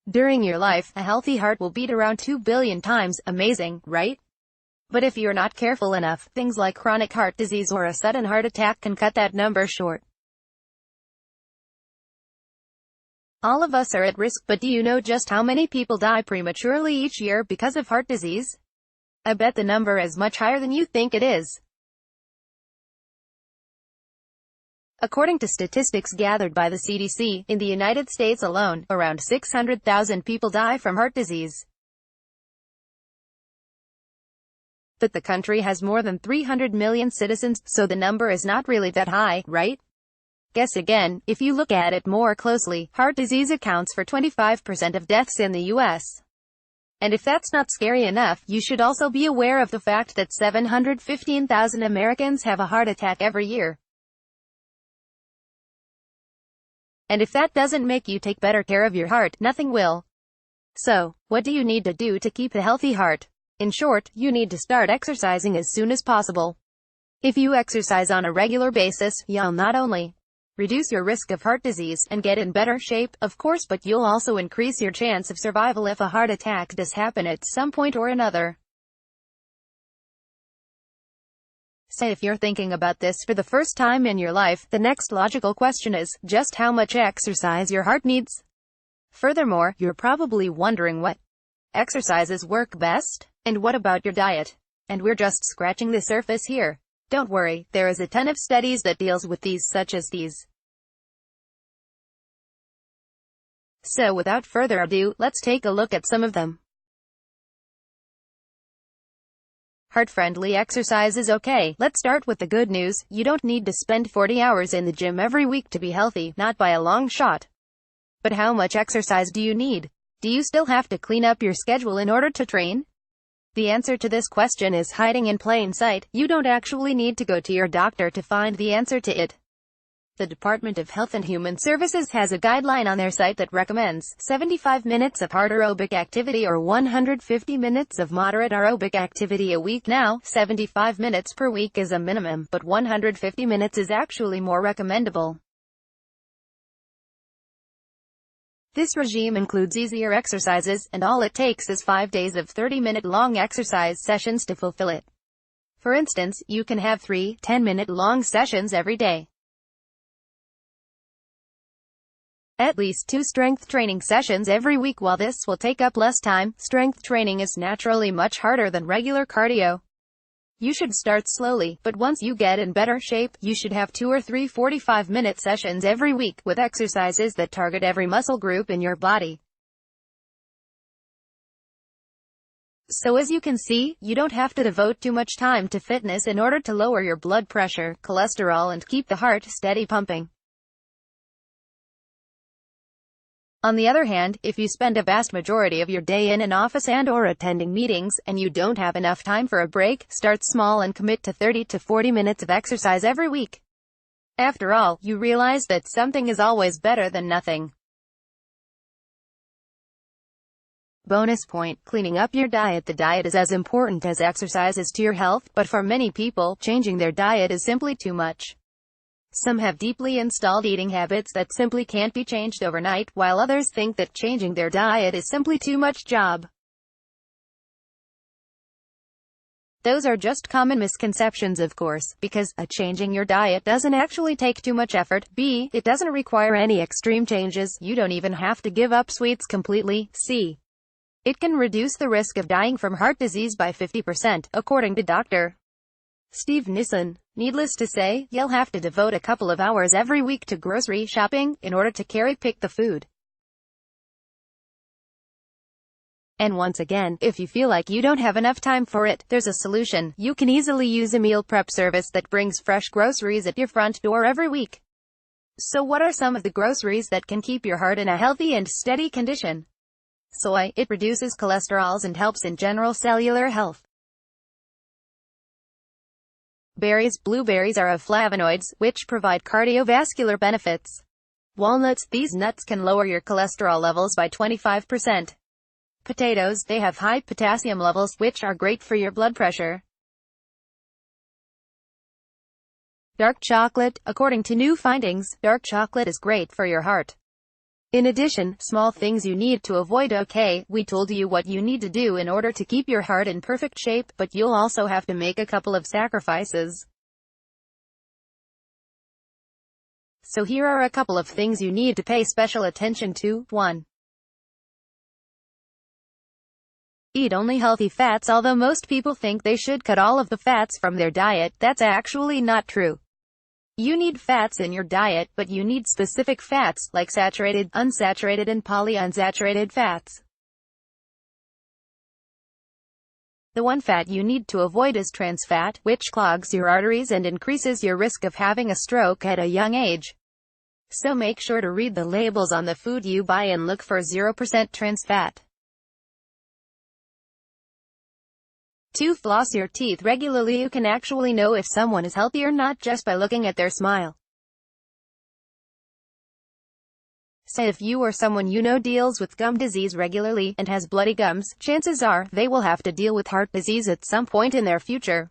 During your life, a healthy heart will beat around 2 billion times. Amazing, right? But if you're not careful enough, things like chronic heart disease or a sudden heart attack can cut that number short. All of us are at risk, but do you know just how many people die prematurely each year because of heart disease? I bet the number is much higher than you think it is. According to statistics gathered by the CDC, in the United States alone, around 600,000 people die from heart disease. But the country has more than 300 million citizens, so the number is not really that high, right? Guess again. If you look at it more closely, heart disease accounts for 25% of deaths in the U.S. And if that's not scary enough, you should also be aware of the fact that 715,000 Americans have a heart attack every year. And if that doesn't make you take better care of your heart, nothing will. So, what do you need to do to keep a healthy heart? In short, you need to start exercising as soon as possible. If you exercise on a regular basis, you'll not only reduce your risk of heart disease and get in better shape, of course, but you'll also increase your chance of survival if a heart attack does happen at some point or another. So if you're thinking about this for the first time in your life, the next logical question is, just how much exercise your heart needs? Furthermore, you're probably wondering what exercises work best? And what about your diet? And we're just scratching the surface here. Don't worry, there is a ton of studies that deals with these such as these. So without further ado, let's take a look at some of them. Heart-friendly exercise is okay. Let's start with the good news. You don't need to spend 40 hours in the gym every week to be healthy, not by a long shot. But how much exercise do you need? Do you still have to clean up your schedule in order to train? The answer to this question is hiding in plain sight. You don't actually need to go to your doctor to find the answer to it. The Department of Health and Human Services has a guideline on their site that recommends 75 minutes of hard aerobic activity or 150 minutes of moderate aerobic activity a week. Now, 75 minutes per week is a minimum, but 150 minutes is actually more recommendable. This regime includes easier exercises, and all it takes is 5 days of 30-minute-long exercise sessions to fulfill it. For instance, you can have 3 10-minute-long sessions every day. At least 2 strength training sessions every week. While this will take up less time, strength training is naturally much harder than regular cardio. You should start slowly, but once you get in better shape, you should have 2 or 3 45-minute sessions every week, with exercises that target every muscle group in your body. So as you can see, you don't have to devote too much time to fitness in order to lower your blood pressure, cholesterol, and keep the heart steady pumping. On the other hand, if you spend a vast majority of your day in an office and/or attending meetings, and you don't have enough time for a break, start small and commit to 30 to 40 minutes of exercise every week. After all, you realize that something is always better than nothing. Bonus point: cleaning up your diet. The diet is as important as exercise is to your health, but for many people, changing their diet is simply too much. Some have deeply installed eating habits that simply can't be changed overnight, while others think that changing their diet is simply too much job. Those are just common misconceptions, of course, because A. Changing your diet doesn't actually take too much effort. B. It doesn't require any extreme changes. You don't even have to give up sweets completely. C. It can reduce the risk of dying from heart disease by 50%, according to Dr. Steve Nissen. Needless to say, you'll have to devote a couple of hours every week to grocery shopping, in order to pick the food. And once again, if you feel like you don't have enough time for it, there's a solution. You can easily use a meal prep service that brings fresh groceries at your front door every week. So what are some of the groceries that can keep your heart in a healthy and steady condition? Soy. It reduces cholesterols and helps in general cellular health. Berries. Blueberries are of flavonoids, which provide cardiovascular benefits. Walnuts. These nuts can lower your cholesterol levels by 25%. Potatoes. They have high potassium levels, which are great for your blood pressure. Dark chocolate. According to new findings, dark chocolate is great for your heart. In addition, small things you need to avoid. Okay, we told you what you need to do in order to keep your heart in perfect shape, but you'll also have to make a couple of sacrifices. So here are a couple of things you need to pay special attention to. 1. Eat only healthy fats. Although most people think they should cut all of the fats from their diet, that's actually not true. You need fats in your diet, but you need specific fats, like saturated, unsaturated and polyunsaturated fats. The one fat you need to avoid is trans fat, which clogs your arteries and increases your risk of having a stroke at a young age. So make sure to read the labels on the food you buy and look for 0% trans fat. 2. Floss your teeth regularly. You can actually know if someone is healthy or not just by looking at their smile. So if you or someone you know deals with gum disease regularly, and has bloody gums, chances are, they will have to deal with heart disease at some point in their future.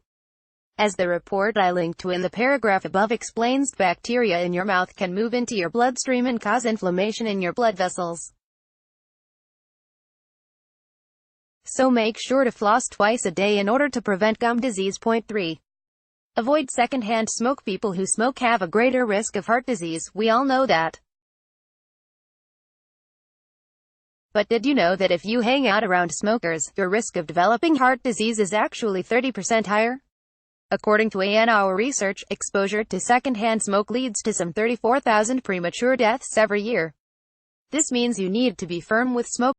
As the report I linked to in the paragraph above explains, bacteria in your mouth can move into your bloodstream and cause inflammation in your blood vessels. So make sure to floss twice a day in order to prevent gum disease. 3. Avoid secondhand smoke. People who smoke have a greater risk of heart disease, we all know that. But did you know that if you hang out around smokers, your risk of developing heart disease is actually 30% higher? According to our research, exposure to secondhand smoke leads to some 34,000 premature deaths every year. This means you need to be firm with smoke.